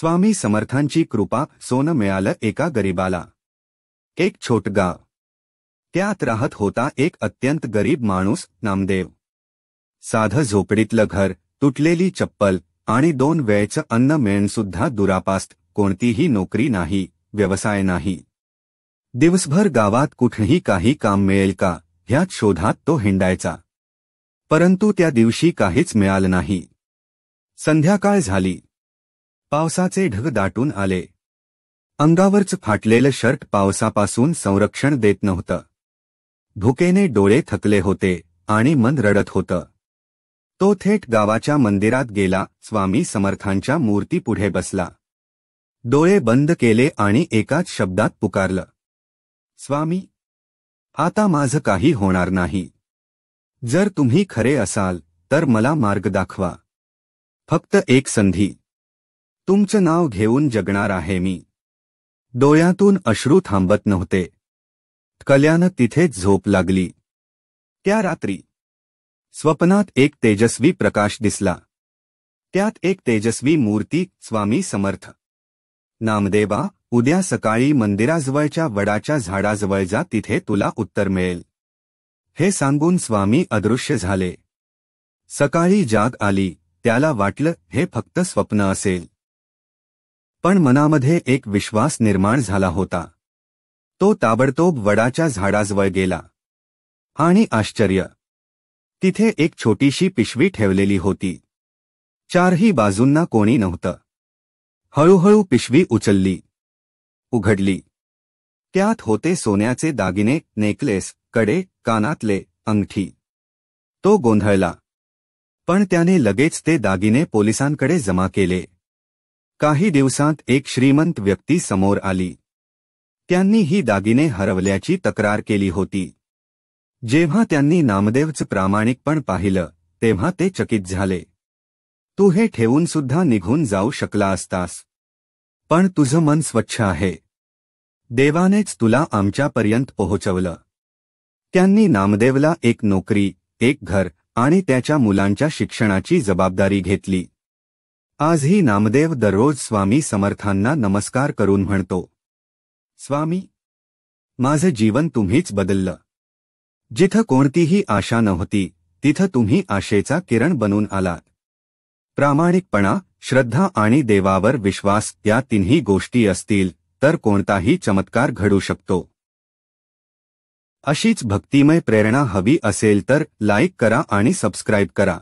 स्वामी समर्थांची कृपा. सोनं मिळालं एका गरीबाला. एक छोटं गाव. त्यात राहत होता एक अत्यंत गरीब माणूस, नामदेव. साधं झोपडीतलं घर, तुटलेली चप्पल आणि 2 वेळचं अन्न मिळणंसुद्धा दुरापास्त. कोणतीही नोकरी नाही, व्यवसाय नाही. दिवसभर गावात कुठेही काही काम मिळेल का ह्याच शोधात तो हिंडायचा. परंतु त्या दिवशी काहीच मिळालं नाही. संध्याकाळ झाली. पावसाचे ढग दाटून आले. अंगावरचं फाटलेलं शर्ट पावसापासून संरक्षण देत नव्हतं. भुकेने डोळे थकले होते आणि मन रडत होतं. तो थेट गावाच्या मंदिरात गेला. स्वामी समर्थांच्या मूर्तीपुढे बसला. डोळे बंद केले आणि एकाच शब्दात पुकारलं, स्वामी, आता माझं काही होणार नाही. जर तुम्ही खरे असाल तर मला मार्ग दाखवा. फक्त एक संधी. तुमचं नाव घेऊन जगणार आहे मी. डोळ्यातून अश्रू थांबत नव्हते. कल्यानं तिथेच झोप लागली. त्या रात्री स्वप्नात एक तेजस्वी प्रकाश दिसला. त्यात एक तेजस्वी मूर्ती. स्वामी समर्थ. नामदेवा, उद्या सकाळी मंदिराजवळच्या वडाच्या झाडाजवळ जा, तिथे तुला उत्तर मिळेल. हे सांगून स्वामी अदृश्य झाले. सकाळी जाग आली. त्याला वाटलं हे फक्त स्वप्न असेल. पण मनामध्ये एक विश्वास निर्माण झाला होता. तो ताबडतोब वडाच्या झाडाजवळ गेला. आणि आश्चर्य, तिथे एक छोटीशी पिशवी ठेवलेली होती. चारही बाजूंना कोणी नव्हतं. हळूहळू पिशवी उचलली, उघडली. त्यात होते सोन्याचे दागिने, नेकलेस, कडे, कानातले, अंगठी. तो गोंधळला. पण त्याने लगेच ते दागिने पोलिसांकडे जमा केले. काही दिवसांत एक श्रीमंत व्यक्ती समोर आली. त्यांनी ही दागिने हरवल्याची तक्रार केली होती. जेव्हा त्यांनी नामदेवचं प्रामाणिकपण पाहिलं तेव्हा ते चकित झाले. तू हे ठेवून सुद्धा निघून जाऊ शकला असतास. पण तुझं मन स्वच्छ आहे. देवानेच तुला आमच्यापर्यंत पोहोचवलं. त्यांनी नामदेवला एक नोकरी, एक घर आणि त्याच्या मुलांच्या शिक्षणाची जबाबदारी घेतली. आजही नामदेव दररोज स्वामी समर्थांना नमस्कार करून म्हणतो, स्वामी, माझं जीवन तुम्हीच बदललं. जिथं कोणतीही आशा नव्हती तिथं तुम्ही आशेचा किरण बनून आलात. प्रामाणिकपणा, श्रद्धा आणि देवावर विश्वास या तिन्ही गोष्टी असतील तर कोणताही चमत्कार घडू शकतो. अशीच भक्तिमय प्रेरणा हवी असेल तर लाईक करा आणि सबस्क्राईब करा.